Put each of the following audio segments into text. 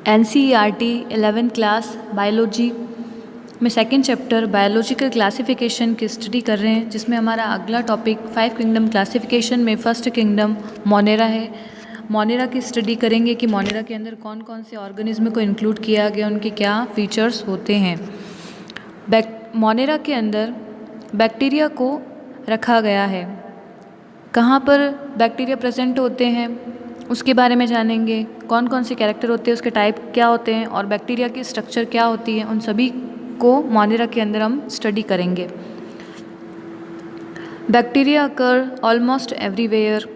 NCERT 11th class biology में second chapter biological classification की study कर रहे हैं, जिसमें हमारा अगला टॉपिक 5 किंगडम क्लासिफिकेशन में फर्स्ट किंगडम मोनेरा है। मोनेरा की स्टडी करेंगे कि मोनेरा के अंदर कौन कौन से ऑर्गेनिज्म को इंक्लूड किया गया, उनके क्या फीचर्स होते हैं। मोनेरा के अंदर बैक्टीरिया को रखा गया है। कहाँ पर बैक्टीरिया प्रेजेंट होते हैं उसके बारे में जानेंगे, कौन कौन से कैरेक्टर होते हैं, उसके टाइप क्या होते हैं और बैक्टीरिया की स्ट्रक्चर क्या होती है, उन सभी को मोनेरा के अंदर हम स्टडी करेंगे। Bacteria occur almost everywhere.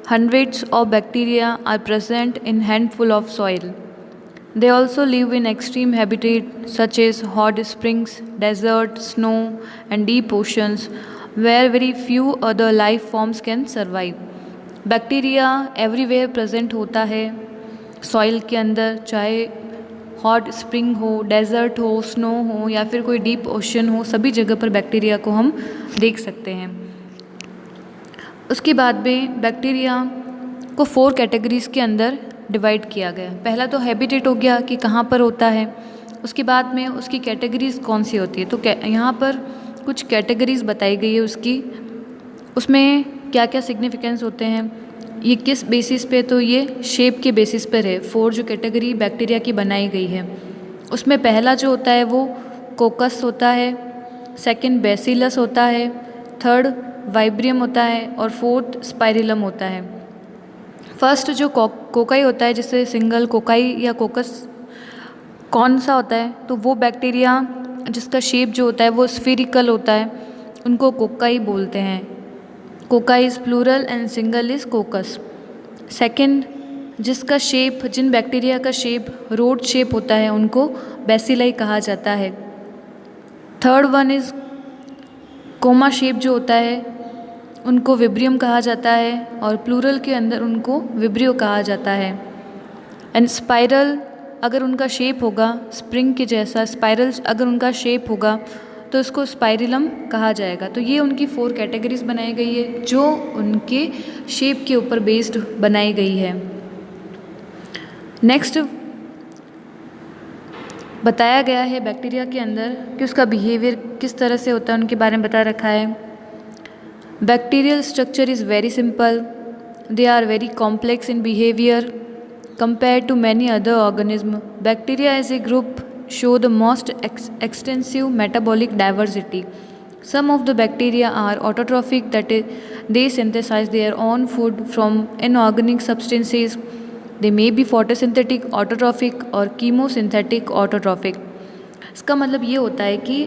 Hundreds of bacteria are present in handful of soil. They also live in extreme habitat such as hot springs, desert, snow, and deep oceans, where very few other life forms can survive. Bacteria everywhere present होता है soil के अंदर, चाहे hot spring हो, desert हो, snow हो या फिर कोई डीप ओशन हो, सभी जगह पर बैक्टीरिया को हम देख सकते हैं। उसके बाद में बैक्टीरिया को 4 कैटेगरीज़ के अंदर डिवाइड किया गया। पहला तो हैबिटेट हो गया कि कहाँ पर होता है, उसके बाद में उसकी कैटेगरीज़ कौन सी होती है। तो यहाँ पर कुछ कैटेगरीज़ बताई गई है उसकी, उसमें क्या क्या सिग्निफिकेंस होते हैं, ये किस बेसिस पे, तो ये शेप के बेसिस पर है। 4 जो कैटेगरी बैक्टीरिया की बनाई गई है उसमें पहला जो होता है वो कोकस होता है, सेकंड बेसिलस होता है, थर्ड वाइब्रियम होता है और फोर्थ स्पाइरिलम होता है। फर्स्ट जो कोकाई होता है, जिससे सिंगल कोकाई या कोकस कौन सा होता है, तो वो बैक्टीरिया जिसका शेप जो होता है वो स्फेरिकल होता है, उनको कोकाई बोलते हैं। Cocci is plural and single is coccus. Second जिसका शेप, जिन बैक्टीरिया का शेप रोड शेप होता है, उनको बेसिलाई कहा जाता है। Third one is comma shape जो होता है उनको विब्रियम कहा जाता है और प्लूरल के अंदर उनको विब्रियो कहा जाता है। एंड स्पाइरल अगर उनका शेप होगा स्प्रिंग के जैसा, स्पाइरल अगर उनका शेप होगा तो उसको स्पाइरिलम कहा जाएगा। तो ये उनकी 4 कैटेगरीज बनाई गई है जो उनके शेप के ऊपर बेस्ड बनाई गई है। नेक्स्ट बताया गया है बैक्टीरिया के अंदर कि उसका बिहेवियर किस तरह से होता है, उनके बारे में बता रखा है। Bacterial structure is very simple. They are very complex in behavior compared to many other organisms. Bacteria as a group show the most extensive metabolic diversity. Some of the bacteria are autotrophic, that is, they synthesize their own food from inorganic substances. They may be photosynthetic autotrophic और chemosynthetic autotrophic. इसका मतलब ये होता है कि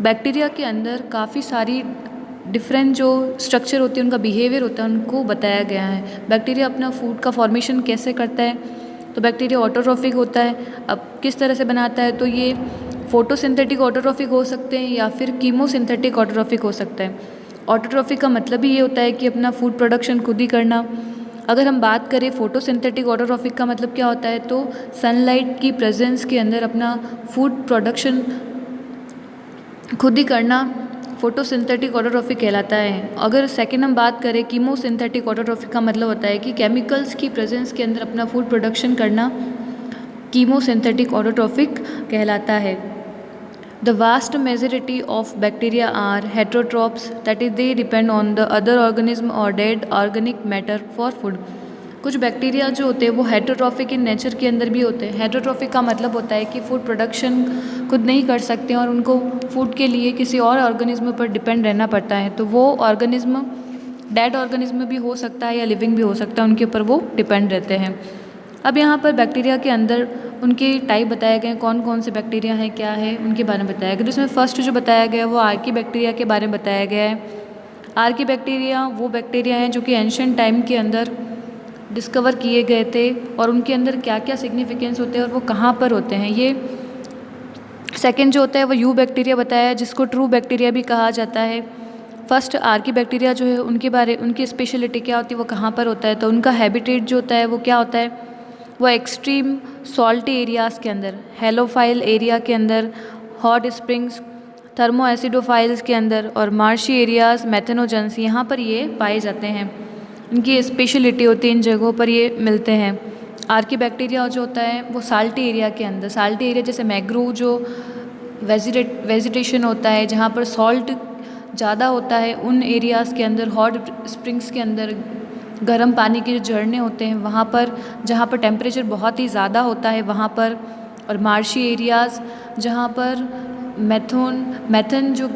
bacteria के अंदर काफ़ी सारी डिफरेंट जो स्ट्रक्चर होती है, उनका बिहेवियर होता है, उनको बताया गया है। बैक्टीरिया अपना फूड का फॉर्मेशन कैसे करता है, तो बैक्टीरिया ऑटोट्रॉफिक होता है। अब किस तरह से बनाता है, तो ये फोटोसिंथेटिक ऑटोट्रॉफिक हो सकते हैं या फिर कीमोसिंथेटिक ऑटोट्रॉफिक हो सकता है। ऑटोट्रॉफिक का मतलब ही ये होता है कि अपना फूड प्रोडक्शन खुद ही करना। अगर हम बात करें फोटोसिंथेटिक ऑटोट्रॉफिक का मतलब क्या होता है, तो सनलाइट की प्रेजेंस के अंदर अपना फूड प्रोडक्शन खुद ही करना फोटोसिंथेटिक ऑटोट्रॉफिक कहलाता है। अगर सेकंड हम बात करें कीमोसिंथेटिक ऑटोट्रॉफिक का मतलब होता है कि केमिकल्स की प्रेजेंस के अंदर अपना फूड प्रोडक्शन करना कीमोसिंथेटिक ऑटोट्रॉफिक कहलाता है। The vast majority of bacteria are heterotrophs, that is they depend on the other organism और dead organic matter for food. कुछ बैक्टीरिया जो होते हैं वो हेटेरोट्रॉफिक इन नेचर के अंदर भी होते हैं। हेटेरोट्रॉफिक का मतलब होता है कि फूड प्रोडक्शन खुद नहीं कर सकते और उनको फूड के लिए किसी और ऑर्गेनिज्म पर डिपेंड रहना पड़ता है। तो वो ऑर्गेनिज्म डेड ऑर्गेनिज्म भी हो सकता है या लिविंग भी हो सकता है, उनके ऊपर वो डिपेंड रहते हैं। अब यहाँ पर बैक्टीरिया के अंदर उनके टाइप बताए गए हैं, कौन कौन से बैक्टीरिया हैं, क्या है, उनके बारे में बताया गया। जिसमें फर्स्ट जो बताया गया है वो आर्की बैक्टीरिया के बारे में बताया गया है। आर्की बैक्टीरिया वो बैक्टीरिया हैं जो कि एंशिएंट टाइम के अंदर डिस्कवर किए गए थे और उनके अंदर क्या क्या सिग्निफिकेंस होते हैं और वो कहाँ पर होते हैं। ये सेकंड जो होता है वो यू बैक्टीरिया बताया है, जिसको ट्रू बैक्टीरिया भी कहा जाता है। फर्स्ट आर्की बैक्टीरिया जो है उनकी स्पेशलिटी क्या होती है, वो कहाँ पर होता है, तो उनका हैबिटेट जो होता है वो क्या होता है, वो एक्सट्रीम सॉल्टी एरियाज़ के अंदर, हेलोफाइल एरिया के अंदर, हॉट स्प्रिंग्स, थर्मो एसिडोफाइल्स के अंदर और मार्शी एरियाज़, मेथेनोजेंस, यहाँ पर ये पाए जाते हैं। इनकी स्पेशलिटी होती है, इन जगहों पर ये मिलते हैं। आर्की बैक्टीरिया जो होता है वो साल्टी एरिया के अंदर, साल्टी एरिया जैसे मैंग्रोव जो वेजिटेशन होता है जहाँ पर सॉल्ट ज़्यादा होता है, उन एरियाज़ के अंदर, हॉट स्प्रिंग्स के अंदर, गर्म पानी के जो झरने होते हैं वहाँ पर, जहाँ पर टेम्परेचर बहुत ही ज़्यादा होता है वहाँ पर, और मार्शी एरियाज़ जहाँ पर मेथन जो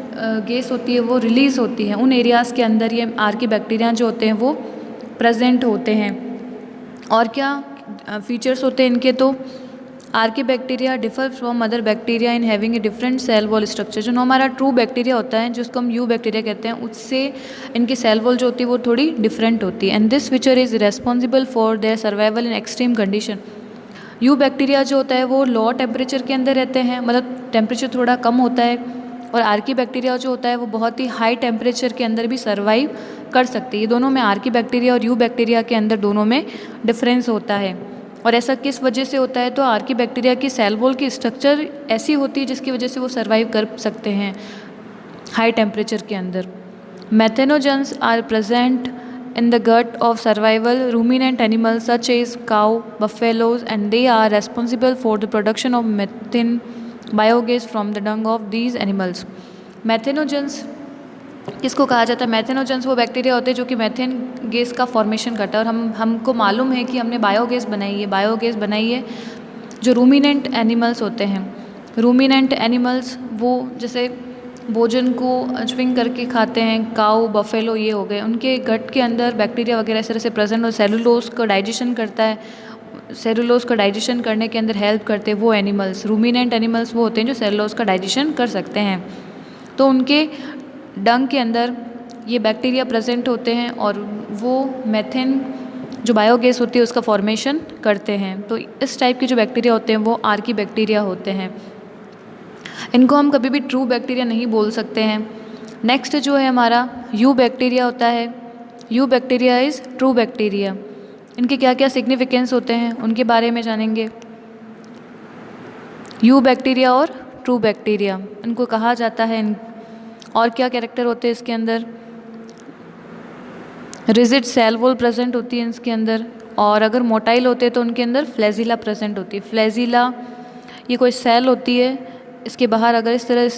गैस होती है वो रिलीज़ होती है, उन एरियाज़ के अंदर ये आर्की बैक्टीरिया जो होते हैं वो प्रेजेंट होते हैं। और क्या फीचर्स होते हैं इनके, तो archaebacteria differ from other bacteria in having a different cell wall structure. जो हमारा ट्रू बैक्टीरिया होता है जिसको हम यू बैक्टीरिया कहते हैं, उससे इनकी सेल वॉल जो होती है वो थोड़ी डिफरेंट होती है। And this feature is responsible for their survival in extreme condition. You bacteria जो होता है वो लो टेम्परेचर के अंदर रहते हैं, मतलब टेम्परेचर थोड़ा कम होता है, और आर्की बैक्टीरिया जो होता है वो बहुत ही हाई टेम्परेचर के अंदर भी सर्वाइव कर सकते हैं। ये दोनों में, आर्की बैक्टीरिया और यू बैक्टीरिया के अंदर दोनों में डिफरेंस होता है। और ऐसा किस वजह से होता है, तो आर्की बैक्टीरिया की सेल वॉल की स्ट्रक्चर ऐसी होती है जिसकी वजह से वो सर्वाइव कर सकते हैं हाई टेम्परेचर के अंदर। Methanogens are present in the gut of survival ruminant animals such as cow, buffaloes, and they are responsible for the production of methane biogas from the dung of these animals. Methanogens किसको कहा जाता है? मैथेनोजेंस वो bacteria होते हैं जो कि methane gas का फॉर्मेशन करता है, और हमको मालूम है कि हमने बायोगैस बनाई है जो रूमिनेंट एनिमल्स होते हैं। रूमिनेंट एनिमल्स वो जैसे भोजन को च्विंग करके खाते हैं, काऊ, बफेलो ये हो गए, उनके गट के अंदर बैक्टीरिया वगैरह इस तरह से प्रेजेंट, और सेलुलोज का डाइजेशन करता है, सेलुलोज का डाइजेशन करने के अंदर हेल्प करते हैं वो एनिमल्स। रूमिनेंट एनिमल्स वो होते हैं जो सेलुलोज का डाइजेशन कर सकते हैं, तो उनके डंग के अंदर ये बैक्टीरिया प्रेजेंट होते हैं और वो मेथेन जो बायोगैस होती है उसका फॉर्मेशन करते हैं। तो इस टाइप के जो बैक्टीरिया होते हैं वो आर्की बैक्टीरिया होते हैं। इनको हम कभी भी ट्रू बैक्टीरिया नहीं बोल सकते हैं। नेक्स्ट जो है हमारा यू बैक्टीरिया होता है। You bacteria is true bacteria. इनके क्या क्या सिग्निफिकेंस होते हैं उनके बारे में जानेंगे। यू बैक्टीरिया और ट्रू बैक्टीरिया इनको कहा जाता है। और क्या कैरेक्टर होते हैं इसके अंदर? रिजिड सेल वॉल प्रेजेंट होती है इसके अंदर, और अगर मोटाइल होते हैं तो उनके अंदर फ्लैजिला प्रेजेंट होती है। फ्लैजिला ये कोई सेल होती है, इसके बाहर अगर इस तरह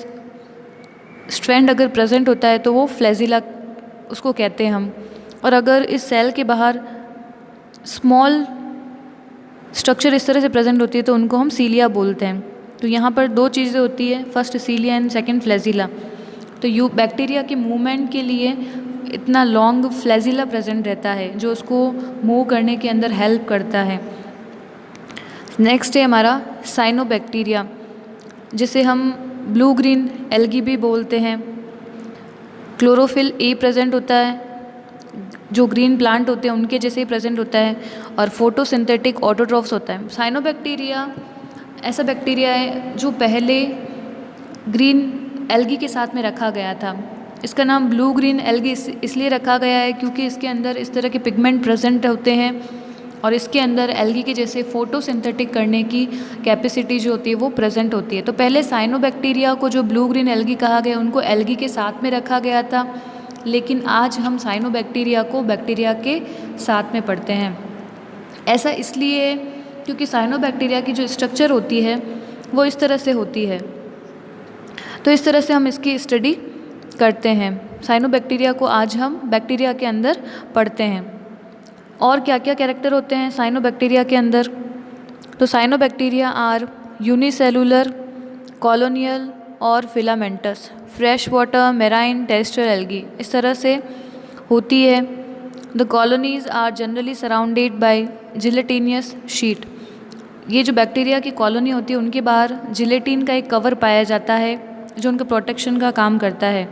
स्ट्रैंड अगर प्रेजेंट होता है तो वो फ्लैजिला उसको कहते हैं हम। और अगर इस सेल के बाहर स्मॉल स्ट्रक्चर इस तरह से प्रेजेंट होती है तो उनको हम सीलिया बोलते हैं। तो यहाँ पर दो चीज़ें होती है, first cilia and second flagella. तो यू बैक्टीरिया के मूवमेंट के लिए इतना लॉन्ग फ्लैजिला प्रेजेंट रहता है जो उसको मूव करने के अंदर हेल्प करता है। नेक्स्ट है हमारा साइनोबैक्टीरिया, जिसे हम ब्लू ग्रीन एल्गी भी बोलते हैं। क्लोरोफिल ए प्रेजेंट होता है, जो ग्रीन प्लांट होते हैं उनके जैसे ही प्रेजेंट होता है, और फोटोसिंथेटिक ऑटोट्रॉफ्स होता है। साइनोबैक्टीरिया ऐसा बैक्टीरिया है जो पहले ग्रीन एल्गी के साथ में रखा गया था। इसका नाम ब्लू ग्रीन एल्गी इसलिए रखा गया है क्योंकि इसके अंदर इस तरह के पिगमेंट प्रेजेंट होते हैं और इसके अंदर एल्गी के जैसे फोटोसिंथेटिक करने की कैपेसिटी जो होती है वो प्रेजेंट होती है। तो पहले साइनोबैक्टीरिया को जो ब्लू ग्रीन एल्गी कहा गया उनको एल्गी के साथ में रखा गया था, लेकिन आज हम साइनोबैक्टीरिया को बैक्टीरिया के साथ में पढ़ते हैं। ऐसा इसलिए क्योंकि साइनोबैक्टीरिया की जो स्ट्रक्चर होती है वो इस तरह से होती है। तो इस तरह से हम इसकी स्टडी करते हैं। साइनोबैक्टीरिया को आज हम बैक्टीरिया के अंदर पढ़ते हैं। और क्या क्या कैरेक्टर होते हैं साइनोबैक्टीरिया के अंदर? तो साइनोबैक्टीरिया आर यूनिसेलुलर, कॉलोनियल और filamentous, fresh water, marine, terrestrial algae, इस तरह से होती है। The colonies are generally surrounded by gelatinous sheet. ये जो बैक्टीरिया की कॉलोनी होती है उनके बाहर जिलेटिन का एक कवर पाया जाता है जो उनके प्रोटेक्शन का काम करता है।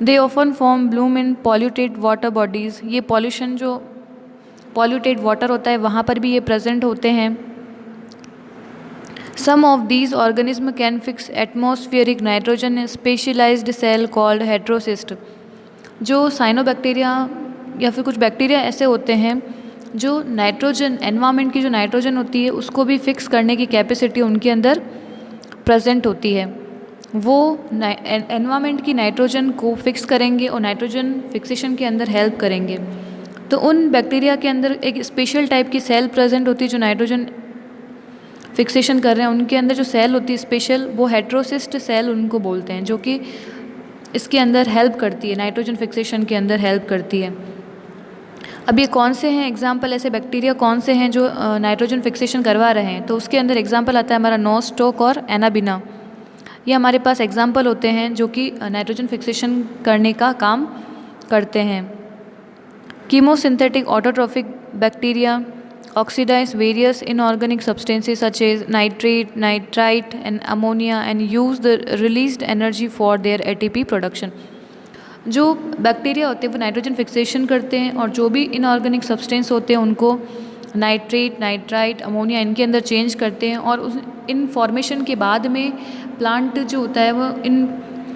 They often form bloom in polluted water bodies. ये पॉल्यूशन जो पॉल्यूटेड वाटर होता है वहाँ पर भी ये प्रेजेंट होते हैं। Some of these organism can fix atmospheric nitrogen in specialized cell called heterocyst. जो साइनोबैक्टीरिया या फिर कुछ बैक्टीरिया ऐसे होते हैं जो नाइट्रोजन, एनवायरनमेंट की जो नाइट्रोजन होती है उसको भी फिक्स करने की कैपेसिटी उनके अंदर प्रेजेंट होती है। वो एनवायरनमेंट की नाइट्रोजन को फिक्स करेंगे और नाइट्रोजन फिक्सेशन के अंदर हेल्प करेंगे। तो उन बैक्टीरिया के अंदर एक स्पेशल टाइप की सेल प्रेजेंट होती है जो नाइट्रोजन फिक्सेशन कर रहे हैं। उनके अंदर जो सेल होती है स्पेशल, वो हेट्रोसिस्ट सेल उनको बोलते हैं, जो कि इसके अंदर हेल्प करती है, नाइट्रोजन फिक्सेशन के अंदर हेल्प करती है। अब ये कौन से हैं एग्जाम्पल, ऐसे बैक्टीरिया कौन से हैं जो नाइट्रोजन फिक्सेशन करवा रहे हैं? तो उसके अंदर एग्जाम्पल आता है हमारा नोस्टोक और एनाबिना। ये हमारे पास एग्जाम्पल होते हैं जो कि नाइट्रोजन फिक्सेशन करने का काम करते हैं। Chemosynthetic autotrophic bacteria oxidize various inorganic substances such as nitrate, nitrite and ammonia and use the released energy for their ATP production। जो बैक्टीरिया होते हैं वो नाइट्रोजन फिक्सेशन करते हैं और जो भी इनऑर्गेनिक सब्सटेंस होते हैं उनको नाइट्रेट, नाइट्राइट, अमोनिया इनके अंदर चेंज करते हैं और उस इन फॉर्मेशन के बाद में प्लांट जो होता है वो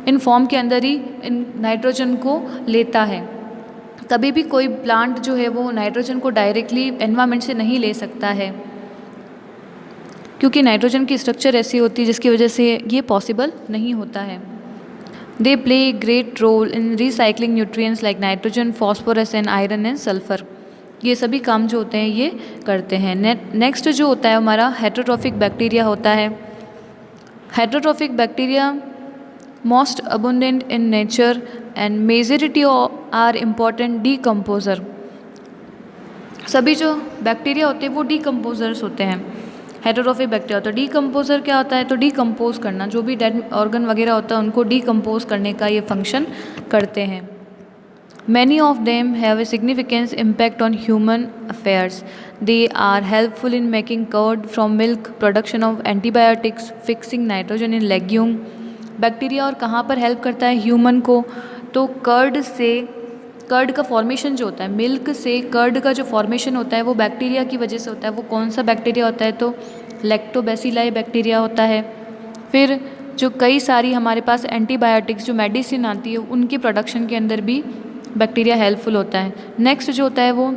इन फॉर्म के अंदर ही इन नाइट्रोजन को लेता है। कभी भी कोई प्लांट जो है वो नाइट्रोजन को डायरेक्टली एनवायरनमेंट से नहीं ले सकता है, क्योंकि नाइट्रोजन की स्ट्रक्चर ऐसी होती है जिसकी वजह से ये पॉसिबल नहीं होता है। They play great role in recycling nutrients like nitrogen, phosphorus and iron and sulphur. ये सभी काम जो होते हैं ये करते हैं। नेक्स्ट जो होता है हमारा हेटेरोट्रॉफिक बैक्टीरिया होता है। Heterotrophic bacteria most abundant in nature and majority are important decomposer. सभी जो बैक्टीरिया होते हैं वो डीकम्पोजर्स होते हैं। हेटेरोट्रॉफिक बैक्टीरिया होता है, डीकम्पोजर क्या होता है? तो डीकम्पोज करना, जो भी डेड ऑर्गन वगैरह होता है उनको डीकम्पोज करने का ये फंक्शन करते हैं। Many of them have a significance impact on human affairs. They are helpful in making curd from milk, production of antibiotics, fixing nitrogen in legume. Bacteria और कहाँ पर हेल्प करता है ह्यूमन को? तो कर्ड से, कर्ड का फॉर्मेशन जो होता है, मिल्क से कर्ड का जो फॉर्मेशन होता है वो बैक्टीरिया की वजह से होता है। वो कौन सा बैक्टीरिया होता है? तो लैक्टोबैसिलाई बैक्टीरिया होता है। फिर जो कई सारी हमारे पास एंटीबायोटिक्स जो मेडिसिन आती है उनकी प्रोडक्शन के अंदर भी बैक्टीरिया हेल्पफुल होता है। नेक्स्ट जो होता है वो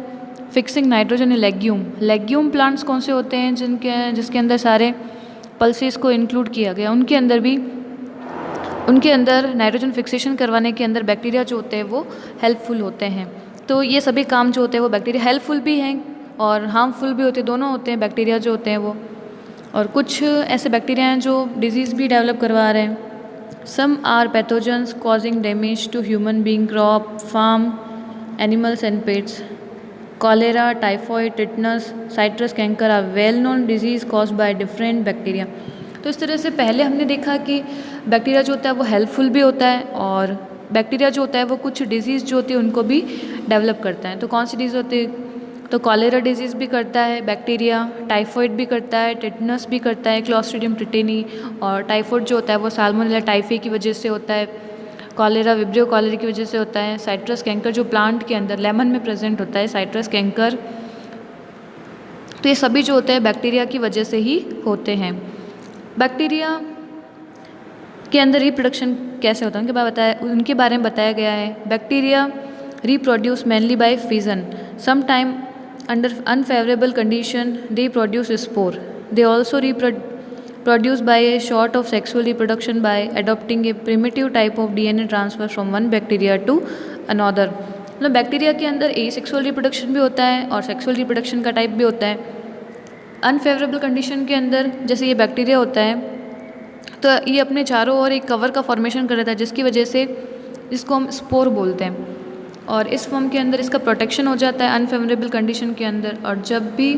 fixing nitrogen in legume. Legume plants कौन से होते हैं जिसके अंदर सारे पल्सेस को इंक्लूड किया गया, उनके अंदर नाइट्रोजन फिक्सेशन करवाने के अंदर बैक्टीरिया जो होते हैं वो हेल्पफुल होते हैं। तो ये सभी काम जो होते हैं वो बैक्टीरिया हेल्पफुल भी हैं और हार्मफुल भी होते हैं, दोनों होते हैं बैक्टीरिया जो होते हैं वो। और कुछ ऐसे बैक्टीरिया हैं जो डिजीज़ भी डेवलप करवा रहे हैं। Some are pathogens causing damage to human being, crop, farm, animals and pets. Cholera, typhoid, tetanus, citrus canker are well known diseases caused by different bacteria. तो इस तरह से पहले हमने देखा कि बैक्टीरिया जो होता है वो हेल्पफुल भी होता है और बैक्टीरिया जो होता है वो कुछ डिजीज़ जो होती है उनको भी डेवलप करता है। तो कौन सी डिजीज़ होती है? तो कॉलेरा डिजीज़ भी करता है बैक्टीरिया, टाइफॉइड भी करता है, टिटनस भी करता है, क्लॉस्ट्रीडियम टिटेनी, और टाइफॉइड जो होता है वो साल्मोनेला टाइफी की वजह से होता है, कॉलेरा विब्रियो कॉलेरा की वजह से होता है, साइट्रस कैंकर जो प्लांट के अंदर लेमन में प्रेजेंट होता है, साइट्रस कैंकर। तो ये सभी जो होते हैं बैक्टीरिया की वजह से ही होते हैं। बैक्टीरिया के अंदर रिप्रोडक्शन कैसे होता है उनके बारे में बताया गया है। Bacteria reproduce mainly by fission, some time under unfavourable condition they produce spore. They also reproduce by a short of sexual reproduction by adopting a primitive type of DNA transfer from one bacteria to another. मतलब bacteria के अंदर asexual reproduction भी होता है और sexual reproduction का type भी होता है। अनफेवरेबल कंडीशन के अंदर जैसे ये बैक्टीरिया होता है तो ये अपने चारों ओर एक कवर का फॉर्मेशन कर देता है जिसकी वजह से इसको हम स्पोर बोलते हैं, और इस फॉर्म के अंदर इसका प्रोटेक्शन हो जाता है अनफेवरेबल कंडीशन के अंदर। और जब भी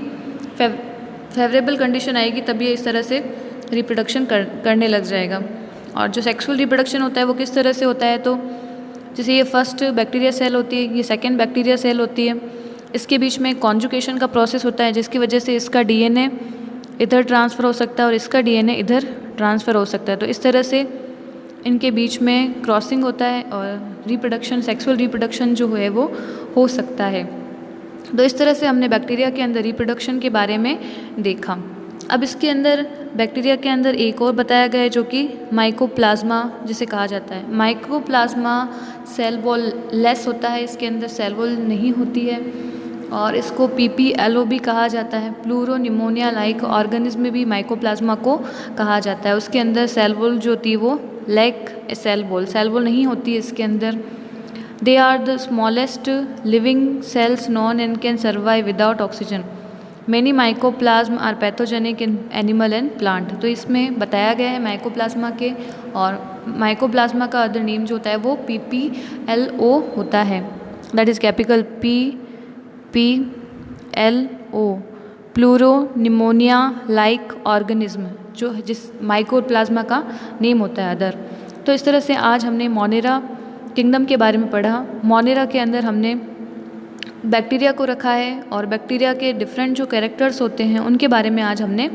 फेवरेबल कंडीशन आएगी तब ये इस तरह से रिप्रोडक्शन करने लग जाएगा। और जो सेक्सुअल रिप्रोडक्शन होता है वो किस तरह से होता है? तो जैसे ये फर्स्ट बैक्टीरिया सेल होती है, ये सेकेंड बैक्टीरिया सेल होती है, इसके बीच में कॉन्जुगेशन का प्रोसेस होता है जिसकी वजह से इसका DNA इधर ट्रांसफ़र हो सकता है और इसका DNA इधर ट्रांसफ़र हो सकता है। तो इस तरह से इनके बीच में क्रॉसिंग होता है और रिप्रोडक्शन, सेक्सुअल रिप्रोडक्शन जो है वो हो सकता है। तो इस तरह से हमने बैक्टीरिया के अंदर रिप्रोडक्शन के बारे में देखा। अब इसके अंदर बैक्टीरिया के अंदर एक और बताया गया है जो कि माइकोप्लाज्मा जिसे कहा जाता है। माइकोप्लाज्मा सेल वॉल लेस होता है, इसके अंदर सेल वॉल नहीं होती है और इसको PPLO भी कहा जाता है। प्लूरो निमोनिया लाइक ऑर्गेनिज्म में भी माइकोप्लाज्मा को कहा जाता है। उसके अंदर सेल वॉल जो होती है वो लैक सेल वॉल नहीं होती है इसके अंदर। They are the smallest living cells non and can survive without oxygen. Many mycoplasma are pathogenic in animal and plant. तो इसमें बताया गया है माइकोप्लाज्मा के, और माइकोप्लाज्मा का अदर नेम जो होता है वो PPLO होता है, that is capital PPLO, pleuro pneumonia like organism, जो जिस माइकोप्लाज्मा का नेम होता है अदर। तो इस तरह से आज हमने मोनेरा किंगडम के बारे में पढ़ा। मोनेरा के अंदर हमने बैक्टीरिया को रखा है और बैक्टीरिया के डिफरेंट जो कैरेक्टर्स होते हैं उनके बारे में आज हमने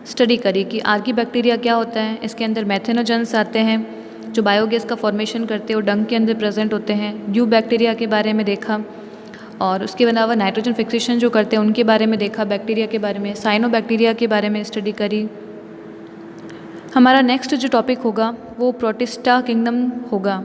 स्टडी करी कि आर्की बैक्टीरिया क्या होता है। इसके अंदर मैथेनोजेंस आते हैं जो बायोगैस का फॉर्मेशन करते हैं और डंग के अंदर प्रेजेंट होते हैं। ड्यू बैक्टीरिया के बारे में देखा, और उसके अलावा नाइट्रोजन फिक्सेशन जो करते हैं उनके बारे में देखा, बैक्टीरिया के बारे में, साइनो बैक्टीरिया के बारे में स्टडी करी। हमारा नेक्स्ट जो टॉपिक होगा वो प्रोटिस्टा किंगडम होगा।